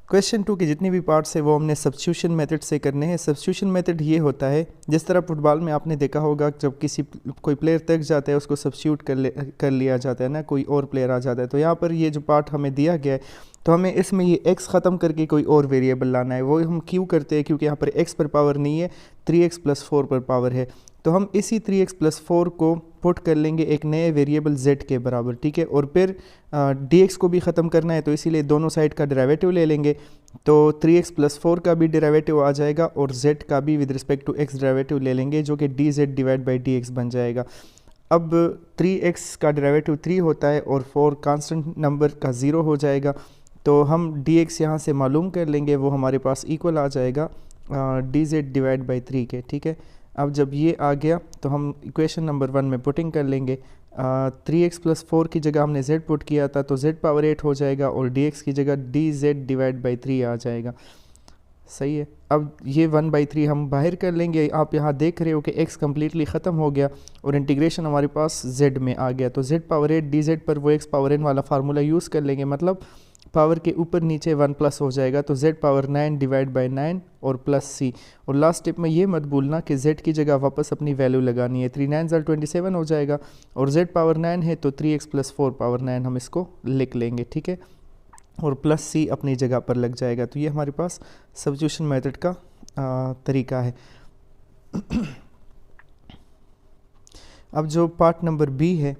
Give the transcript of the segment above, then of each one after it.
Question 2 के जितने भी पार्ट्स है वो हमने सब्स्टिट्यूशन मेथड से करने हैं। सब्स्टिट्यूशन मेथड ये होता है, जिस तरह फुटबॉल में आपने देखा होगा जब कोई प्लेयर थक जाता है उसको सब्स्टिट्यूट कर लिया जाता है ना, कोई और प्लेयर आ जाता है। तो यहाँ पर ये जो पार्ट हमें दिया गया है तो हमें इसमें ये x ख़त्म करके कोई और वेरिएबल लाना है। वो हम क्यों करते हैं, क्योंकि यहाँ पर x पर पावर नहीं है, 3x + 4 पर पावर है। तो हम इसी 3x + 4 को पुट कर लेंगे एक नए वेरिएबल z के बराबर, ठीक है। और फिर dx को भी ख़त्म करना है तो इसीलिए दोनों साइड का डेरिवेटिव ले लेंगे। तो 3x + 4 का भी डेरिवेटिव आ जाएगा और z का भी with respect to x derivative ले लेंगे, जो कि dz/dx बन जाएगा। अब 3x का डेरिवेटिव 3 होता है और 4 कांस्टेंट नंबर का 0 हो जाएगा। तो हम dx यहाँ से मालूम कर लेंगे, वो हमारे पास इक्वल आ जाएगा dz/3 के, ठीक है। अब जब ये आ गया तो हम इक्वेशन नंबर 1 में पुटिंग कर लेंगे। 3x + 4 की जगह हमने z पुट किया था तो z⁻8 हो जाएगा और dx की जगह dz/3 आ जाएगा। सही है। अब ये 1/3 हम बाहर कर लेंगे। आप यहाँ देख रहे हो कि x कम्प्लीटली ख़त्म हो गया और इंटीग्रेशन हमारे पास z में आ गया। तो z⁻8 dz पर वो x⁻n वाला फार्मूला यूज़ कर लेंगे, मतलब पावर के ऊपर नीचे 1+ हो जाएगा। तो z⁻9/9 और प्लस c। और लास्ट स्टेप में ये मत भूलना कि z की जगह वापस अपनी वैल्यू लगानी है। 3 9 27 हो जाएगा और z⁻9 है तो 3x + 4⁻9 हम इसको लिख लेंगे, ठीक है। और प्लस c अपनी जगह पर लग जाएगा। तो ये हमारे पास सब्स्टिट्यूशन मेथड का तरीका है। अब जो पार्ट नंबर b है,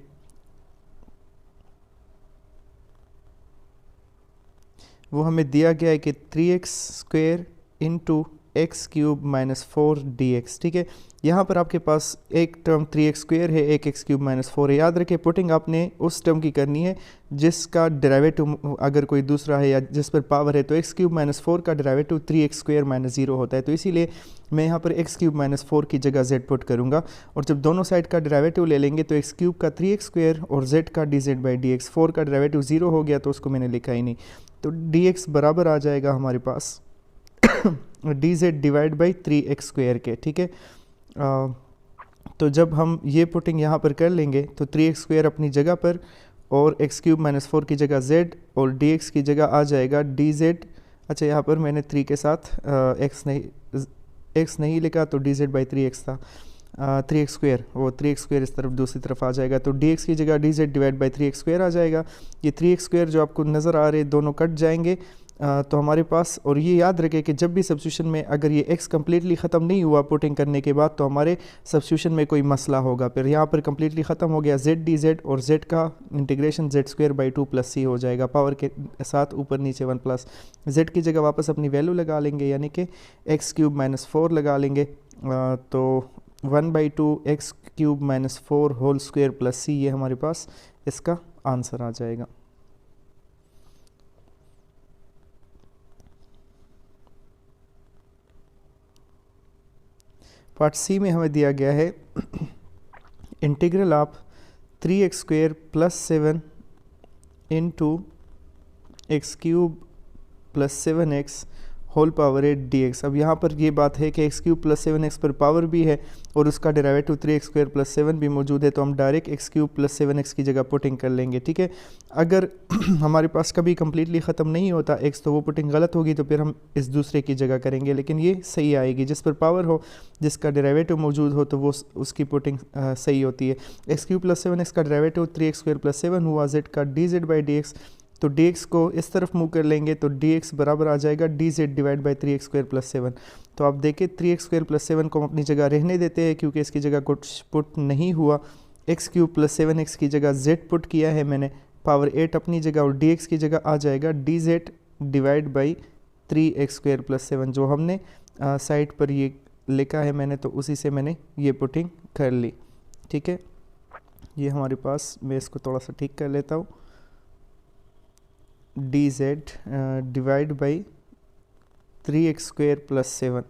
वो हमें दिया गया है कि 3x² × x³ - 4 dx, ठीक है। यहाँ पर आपके पास एक टर्म 3x² है, एक x³ - 4 है। याद रखें पुटिंग आपने उस टर्म की करनी है जिसका डेरिवेटिव अगर कोई दूसरा है या जिस पर पावर है। तो x³ - 4 का डेरिवेटिव 3x² - 0 होता है। तो इसीलिए मैं यहाँ पर x³ - 4 की जगह z पुट करूँगा। और जब दोनों साइड का डेरिवेटिव ले लेंगे तो x³ का 3x² और z का dz/dx। 4 का डेरिवेटिव 0 हो गया तो उसको मैंने लिखा ही नहीं। तो dx बराबर आ जाएगा हमारे पास dz/3x² के, ठीक है। तो जब हम ये पुटिंग यहाँ पर कर लेंगे तो 3x² अपनी जगह पर और x³ - 4 की जगह z और dx की जगह आ जाएगा dz। अच्छा, यहाँ पर मैंने 3 के साथ x नहीं लिखा तो dz/3x था। 3x², वो 3x² इस तरफ दूसरी तरफ आ जाएगा। तो dx की जगह dz/3x² आ जाएगा। ये 3x² जो आपको नज़र आ रहे दोनों कट जाएंगे। तो हमारे पास, और ये याद रखें कि जब भी सब्स्टिट्यूशन में अगर ये x कम्प्लीटली ख़त्म नहीं हुआ पुटिंग करने के बाद तो हमारे सब्स्टिट्यूशन में कोई मसला होगा। फिर यहाँ पर कम्प्लीटली ख़त्म हो गया z dz और z का इंटीग्रेशन z² + 2 + c हो जाएगा। पावर के साथ ऊपर नीचे 1+। z की जगह वापस अपनी वैल्यू लगा लेंगे, यानी कि x³ - 4 लगा लेंगे। तो 1/2 x³ - 4 होल स्क्वायर + c, ये हमारे पास इसका आंसर आ जाएगा। पार्ट सी में हमें दिया गया है integral of 3x² + 7 × x³ + 7x whole power 8 dx। अब यहाँ पर ये बात है कि x³ + 7x पर पावर भी है और उसका डेरिवेटिव 3x² + 7 भी मौजूद है। तो हम डायरेक्ट x³ + 7x की जगह पुटिंग कर लेंगे, ठीक है। अगर हमारे पास कभी कम्प्लीटली ख़त्म नहीं होता x तो वो पुटिंग गलत होगी, तो फिर हम इस दूसरे की जगह करेंगे। लेकिन ये सही आएगी, जिस पर पावर हो, जिसका डेरिवेटिव मौजूद हो, तो वो उसकी पुटिंग सही होती है। x³ + 7x का डेरिवेटिव 3x² + 7 हुआ, z का dz/dx। तो dx को इस तरफ मूव कर लेंगे तो dx बराबर आ जाएगा dz/3x² + 7। तो आप देखें 3x² + 7 को हम अपनी जगह रहने देते हैं क्योंकि इसकी जगह कुछ पुट नहीं हुआ। x³ + 7x की जगह z पुट किया है मैंने, पावर 8 अपनी जगह, और dx की जगह आ जाएगा dz/3x² + 7। जो हमने साइड पर ये लिखा है मैंने, तो उसी से मैंने ये पुटिंग कर ली, ठीक है। ये हमारे पास, मैं इसको थोड़ा सा ठीक कर लेता हूँ, dz/3x² + 7,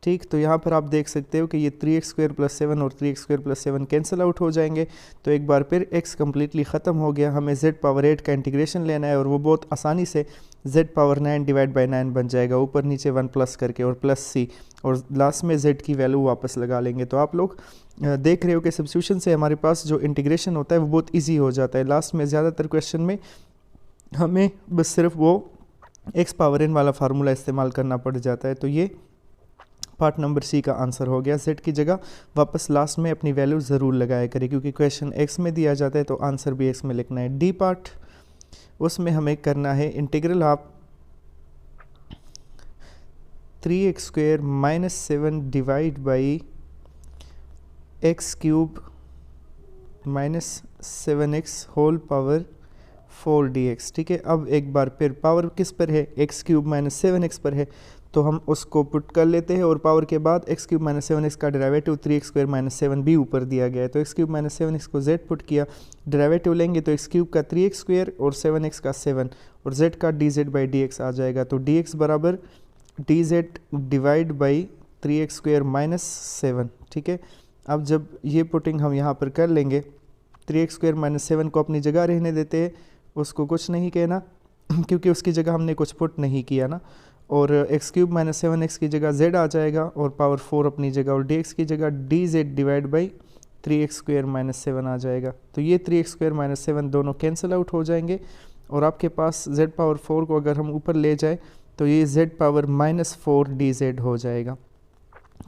ठीक। तो यहाँ पर आप देख सकते हो कि ये 3x² + 7 और 3x² + 7 कैंसिल आउट हो जाएंगे। तो एक बार फिर x कम्प्लीटली ख़त्म हो गया। हमें z⁻8 का इंटीग्रेशन लेना है और वो बहुत आसानी से z⁻9/9 बन जाएगा, ऊपर नीचे 1+ करके और +c, और लास्ट में z की वैल्यू वापस लगा लेंगे। तो आप लोग देख रहे हो कि सब्स्टिट्यूशन से हमारे पास जो इंटीग्रेशन होता है वो बहुत ईजी हो जाता है। लास्ट में ज़्यादातर क्वेश्चन में हमें बस सिर्फ वो एक्स पावर एन वाला फार्मूला इस्तेमाल करना पड़ जाता है। तो ये पार्ट नंबर सी का आंसर हो गया। जेड की जगह वापस लास्ट में अपनी वैल्यू ज़रूर लगाया करें, क्योंकि क्वेश्चन एक्स में दिया जाता है तो आंसर भी एक्स में लिखना है। डी पार्ट, उसमें हमें करना है integral of 3x² minus 7 divide by x³ minus 7x whole power 4dx। ठीक है, अब एक बार फिर पावर किस पर है, x³ माइनस 7x पर है, तो हम उसको पुट कर लेते हैं और पावर के बाद x³ माइनस 7x का डेरिवेटिव 3x² माइनस 7 भी ऊपर दिया गया है, तो x³ माइनस 7x को z पुट किया, डेरिवेटिव लेंगे तो x³ का 3x² और 7x का 7 और z का dz बाई dx आ जाएगा। तो dx बराबर dz divide by 3x² minus 7। ठीक है, अब जब ये पुटिंग हम यहाँ पर कर लेंगे, 3x² माइनस 7 को अपनी जगह रहने देते हैं, उसको कुछ नहीं कहना क्योंकि उसकी जगह हमने कुछ पुट नहीं किया ना, और x³ माइनस 7x की जगह z आ जाएगा और पावर 4 अपनी जगह, और dx की जगह dz divide by 3x² minus 7 आ जाएगा। तो ये 3x² माइनस 7 दोनों कैंसिल आउट हो जाएंगे और आपके पास z पावर 4 को अगर हम ऊपर ले जाए तो ये z पावर माइनस 4 dz हो जाएगा।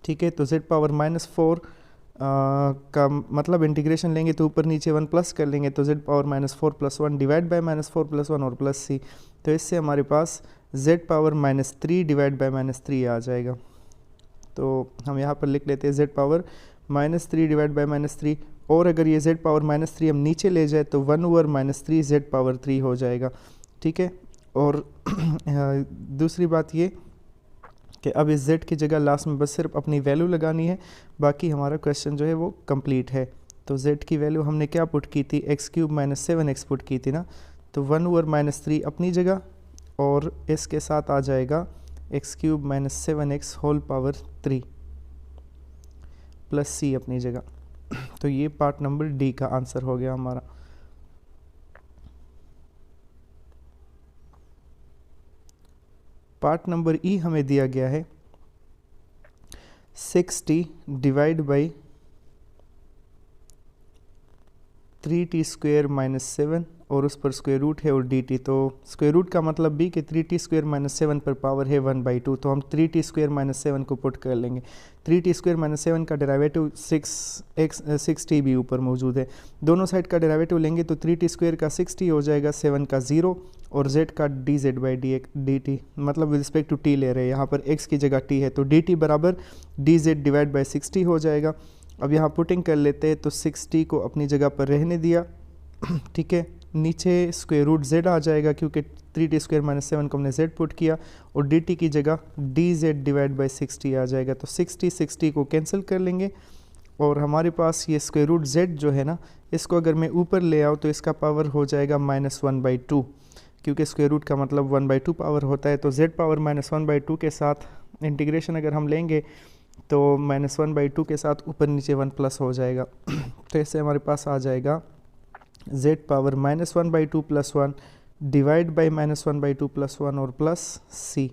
ठीक है, तो z पावर माइनस 4 का मतलब इंटीग्रेशन लेंगे तो ऊपर नीचे 1 प्लस कर लेंगे, तो z power minus 4 plus 1 divide by minus 4 plus 1 और प्लस c, तो इससे हमारे पास z power minus 3 divide by minus 3 आ जाएगा। तो हम यहाँ पर लिख लेते हैं z power minus 3 divide by minus 3, और अगर ये z पावर माइनस 3 हम नीचे ले जाए तो 1/-3 z पावर 3 हो जाएगा। ठीक है, और दूसरी बात ये कि अब इस z की जगह लास्ट में बस सिर्फ अपनी वैल्यू लगानी है, बाकी हमारा क्वेश्चन जो है वो कंप्लीट है। तो z की वैल्यू हमने क्या पुट की थी, x³ माइनस 7x पुट की थी ना, तो 1/-3 अपनी जगह और इसके साथ आ जाएगा x³ minus 7x whole power 3 plus c अपनी जगह। तो ये पार्ट नंबर डी का आंसर हो गया हमारा। पार्ट नंबर ई हमें दिया गया है 60 डिवाइड बाई 3t² माइनस 7 और उस पर स्क्वायर रूट है और dt, तो स्क्वायर रूट का मतलब भी कि 3t² माइनस 7 पर पावर है 1/2, तो हम 3t² माइनस 7 को पुट कर लेंगे। 3t² माइनस 7 का डेरिवेटिव 6t भी ऊपर मौजूद है, दोनों साइड का डेरिवेटिव लेंगे तो 3t² का 6t हो जाएगा, 7 का 0 और z का dz बाई dt, मतलब विद रिस्पेक्ट टू t ले रहे हैं, यहाँ पर x की जगह t है, तो dt बराबर dz डिवाइड बाई 6t हो जाएगा। अब यहाँ पुटिंग कर लेते हैं तो 6t को अपनी जगह पर रहने दिया। ठीक है, नीचे स्क्वायर रूट z आ जाएगा क्योंकि 3t² माइनस 7 को हमने z पुट किया, और dt की जगह dz डिवाइड बाई 6t आ जाएगा, तो 60 को कैंसिल कर लेंगे और हमारे पास ये स्क्वायर रूट z जो है ना, इसको अगर मैं ऊपर ले आऊँ तो इसका पावर हो जाएगा -1/2, क्योंकि स्क्वायर रूट का मतलब 1/2 पावर होता है, तो z पावर -1/2 के साथ इंटीग्रेशन अगर हम लेंगे तो -1/2 के साथ ऊपर नीचे 1 प्लस हो जाएगा। तो इससे हमारे पास आ जाएगा z power -1/2 plus 1 divide by -1/2 plus 1 और प्लस c।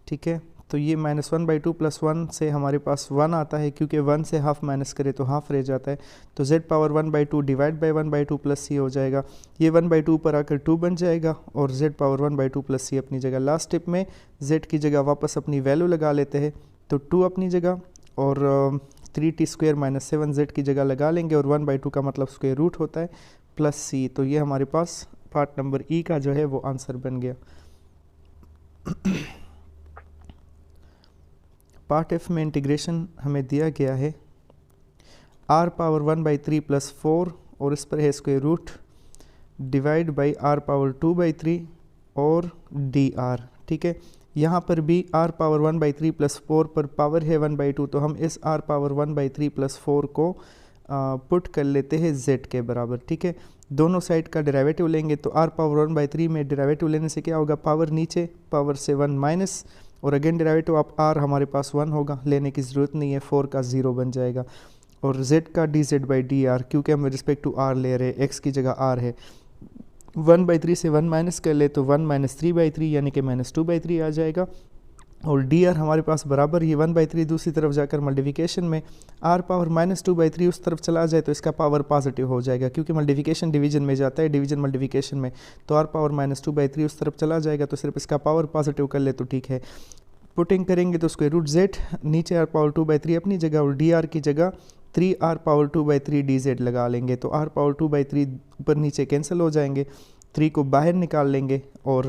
ठीक है, तो ये -1/2 प्लस 1 से हमारे पास 1 आता है, क्योंकि 1 से हाफ माइनस करे तो हाफ रह जाता है, तो z power 1/2 divide by 1/2 plus c हो जाएगा। ये 1/2 पर आकर 2 बन जाएगा और z पावर 1/2 प्लस c अपनी जगह। लास्ट स्टेप में z की जगह वापस अपनी वैल्यू लगा लेते हैं, तो 2 अपनी जगह और 3t² माइनस 7 z की जगह लगा लेंगे, और 1/2 का मतलब स्क्वायर रूट होता है प्लस c। तो ये हमारे पास पार्ट नंबर ई का जो है वो आंसर बन गया। पार्ट एफ में इंटीग्रेशन हमें दिया गया है r पावर 1/3 प्लस 4 और इस पर है square root divide by r power 2/3 और dr। ठीक है, यहाँ पर भी r पावर 1/3 प्लस 4 पर पावर है 1/2, तो हम इस r पावर 1/3 प्लस 4 को पुट कर लेते हैं z के बराबर। ठीक है, दोनों साइड का डेरिवेटिव लेंगे तो r पावर 1/3 में डेरिवेटिव लेने से क्या होगा, पावर नीचे, पावर से 1 माइनस, और अगेन डेरिवेटिव आप r हमारे पास 1 होगा, लेने की ज़रूरत नहीं है, 4 का 0 बन जाएगा, और z का dz बाई dr, क्योंकि हम रिस्पेक्ट टू r ले रहे हैं, x की जगह r है, 1/3 से 1 माइनस कर ले तो 1 - 3/3 यानी कि -2/3 आ जाएगा, और डी आर हमारे पास बराबर ये 1/3 दूसरी तरफ जाकर मल्टीप्लिकेशन में आर पावर -2/3 उस तरफ चला जाए तो इसका पावर पॉजिटिव हो जाएगा, क्योंकि मल्टीप्लिकेशन डिवीजन में जाता है, डिवीजन मल्टीप्लिकेशन में, तो आर पावर -2/3 उस तरफ चला जाएगा तो सिर्फ इसका पावर पॉजिटिव कर ले तो ठीक है। पुटिंग करेंगे तो स्क्वायर रूट जेड नीचे आर पावर 2/3 अपनी जगह और डी आर की जगह 3r पावर 2/3 dz लगा लेंगे, तो r पावर 2/3 ऊपर नीचे कैंसिल हो जाएंगे, 3 को बाहर निकाल लेंगे और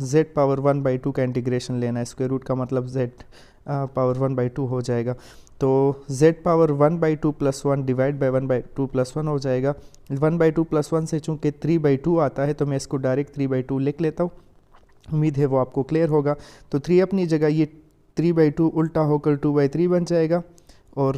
z पावर 1/2 का इंटीग्रेशन लेना है, स्क्वायर रूट का मतलब z पावर 1/2 हो जाएगा, तो z पावर 1/2 + 1 डिवाइड बाई 1/2 + 1 हो जाएगा। 1/2 + 1 से चूँकि 3/2 आता है तो मैं इसको डायरेक्ट 3/2 लिख लेता हूँ, उम्मीद है वो आपको क्लियर होगा। तो 3 अपनी जगह, ये 3/2 उल्टा होकर 2/3 बन जाएगा और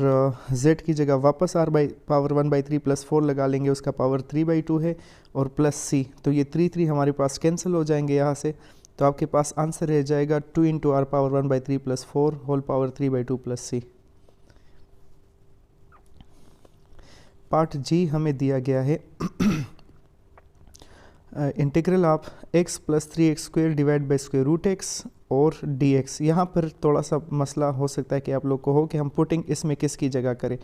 z की जगह वापस r पावर 1/3 + 4 लगा लेंगे, उसका पावर 3/2 है और प्लस c, तो ये 3 हमारे पास कैंसिल हो जाएंगे यहाँ से, तो आपके पास आंसर रह जाएगा 2 × r power 1/3 + 4 whole power 3/2 + c। Part g हमें दिया गया है integral of x + 3x² divide by square root x और dx। यहाँ पर थोड़ा सा मसला हो सकता है कि आप लोग को हो कि हम पुटिंग इसमें किसकी जगह करें,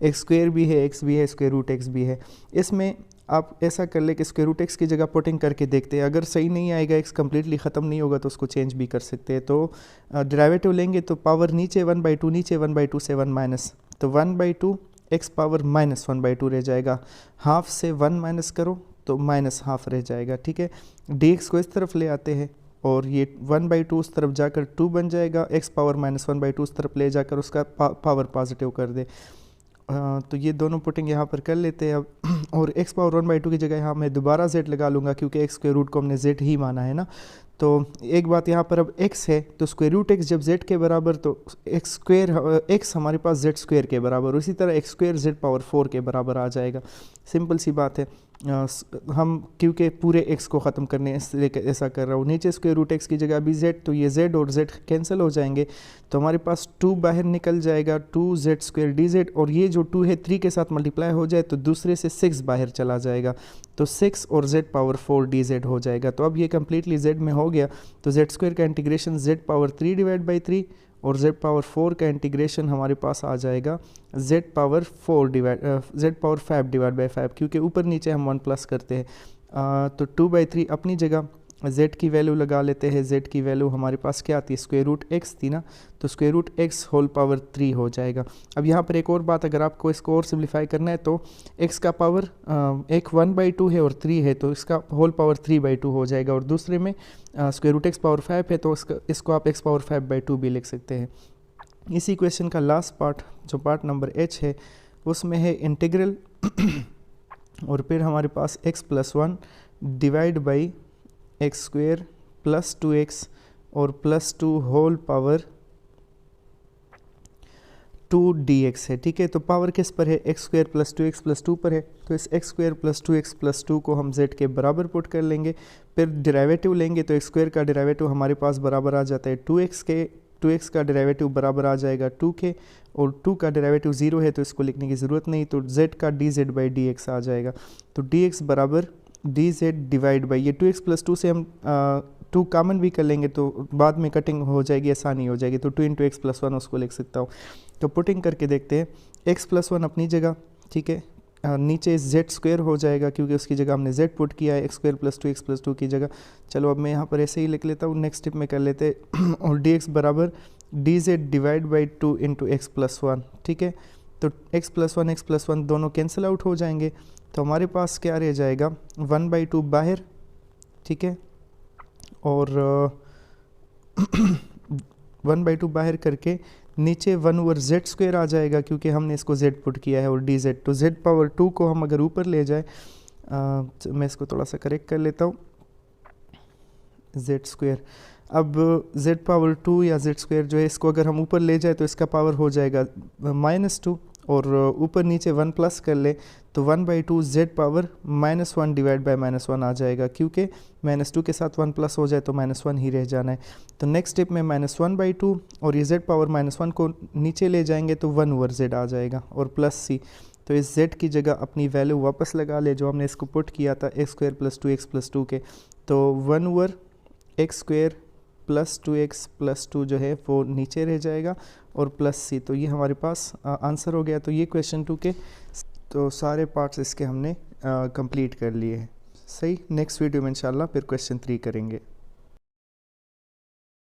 x² भी है, x भी है, स्क्वायर रूट x भी है। इसमें आप ऐसा कर ले कि स्क्वायर रूट x की जगह पुटिंग करके देखते हैं, अगर सही नहीं आएगा, x कम्प्लीटली ख़त्म नहीं होगा तो उसको चेंज भी कर सकते हैं। तो डेरिवेटिव लेंगे तो पावर नीचे 1/2, नीचे 1/2 से 1 माइनस, तो 1/2 x पावर -1/2 रह जाएगा, हाफ से 1 माइनस करो तो -½ रह जाएगा, ठीक है। dx को इस तरफ ले आते हैं और ये 1/2 उस तरफ जाकर 2 बन जाएगा, x पावर -1/2 उस तरफ ले जाकर उसका पावर पॉजिटिव कर दे, तो ये दोनों पुटिंग यहाँ पर कर लेते हैं अब। और x पावर 1/2 की जगह यहाँ मैं दोबारा z लगा लूँगा, क्योंकि x के रूट को हमने z ही माना है ना। तो एक बात यहाँ पर, अब x है तो स्क्वायर रूट x जब z के बराबर तो x हमारे पास z² के बराबर, उसी तरह x² z पावर 4 के बराबर आ जाएगा, सिंपल सी बात है। हम क्योंकि पूरे x को ख़त्म करने इसलिए ऐसा कर रहा हूँ, नीचे स्क्वायर रूट x की जगह भी z, तो ये z और z कैंसिल हो जाएंगे, तो हमारे पास 2 बाहर निकल जाएगा, 2z² dz, और ये जो 2 है 3 के साथ मल्टीप्लाई हो जाए तो दूसरे से 6 बाहर चला जाएगा, तो 6 और z पावर 4 dz हो जाएगा। तो अब ये कम्प्लीटली z में हो गया, तो z² का integration z power 3 divide by 3 और z पावर 4 का इंटीग्रेशन हमारे पास आ जाएगा z पावर 5 डिवाइड बाई 5, क्योंकि ऊपर नीचे हम 1 प्लस करते हैं। तो 2/3 अपनी जगह, z की वैल्यू लगा लेते हैं, z की वैल्यू हमारे पास क्या आती है, स्क्वायर रूट x थी ना, तो square root x whole power 3 हो जाएगा। अब यहाँ पर एक और बात, अगर आपको इसको और सिम्प्लीफाई करना है तो x का पावर एक 1/2 है और 3 है, तो इसका होल पावर 3/2 हो जाएगा, और दूसरे में स्क्वायर रूट x पावर 5 है तो इसको आप x पावर 5/2 भी लिख सकते हैं। इसी क्वेश्चन का लास्ट पार्ट जो पार्ट नंबर h है उसमें है इंटीग्रल और फिर हमारे पास x + 1 divide by x² + 2x और +2 होल पावर 2 dx है, ठीक है। तो पावर किस पर है, x² + 2x + 2 पर है, तो इस x² + 2x + 2 को हम z के बराबर पुट कर लेंगे, फिर डेरिवेटिव लेंगे तो x² का डेरिवेटिव हमारे पास बराबर आ जाता है 2x के, 2x का डेरिवेटिव बराबर आ जाएगा 2 के, और 2 का डेरिवेटिव 0 है तो इसको लिखने की ज़रूरत नहीं, तो z का dz बाई dx आ जाएगा, तो dx बराबर dz डिवाइड बाई, ये 2x + 2 से हम 2 कॉमन भी कर लेंगे तो बाद में कटिंग हो जाएगी, आसानी हो जाएगी, तो 2 × x + 1 उसको लिख सकता हूँ। तो पुटिंग करके देखते हैं, x + 1 अपनी जगह, ठीक है, नीचे z² हो जाएगा क्योंकि उसकी जगह हमने z पुट किया है, x² + 2x + 2 की जगह। चलो अब मैं यहाँ पर ऐसे ही लिख लेता हूँ, नेक्स्ट स्टेप में कर लेते हैं और dx बराबर dz डिवाइड बाई 2 × x + 1, ठीक है। तो x + 1 दोनों कैंसिल आउट हो जाएंगे, तो हमारे पास क्या रह जाएगा 1/2 बाहर, ठीक है, और 1/2 बाहर करके नीचे 1/z² आ जाएगा क्योंकि हमने इसको z पुट किया है, और dz, तो z पावर 2 को हम अगर ऊपर ले जाए, मैं इसको थोड़ा सा करेक्ट कर लेता हूँ, z², अब z पावर 2 या z² जो है इसको अगर हम ऊपर ले जाए तो इसका पावर हो जाएगा -2, और ऊपर नीचे 1 प्लस कर ले तो 1/2 z पावर -1 डिवाइड बाई -1 आ जाएगा, क्योंकि -2 के साथ 1 प्लस हो जाए तो -1 ही रह जाना है। तो नेक्स्ट स्टेप में -1/2 और ये z पावर -1 को नीचे ले जाएंगे तो 1/z आ जाएगा और प्लस c, तो इस z की जगह अपनी वैल्यू वापस लगा ले जो हमने इसको पुट किया था x² + 2x + 2 के, तो 1/x² प्लस 2x प्लस 2 जो है वो नीचे रह जाएगा और प्लस c, तो ये हमारे पास आंसर हो गया। तो ये क्वेश्चन 2 के तो सारे पार्ट्स इसके हमने कंप्लीट कर लिए हैं। सही, नेक्स्ट वीडियो में इंशाल्लाह फिर क्वेश्चन 3 करेंगे।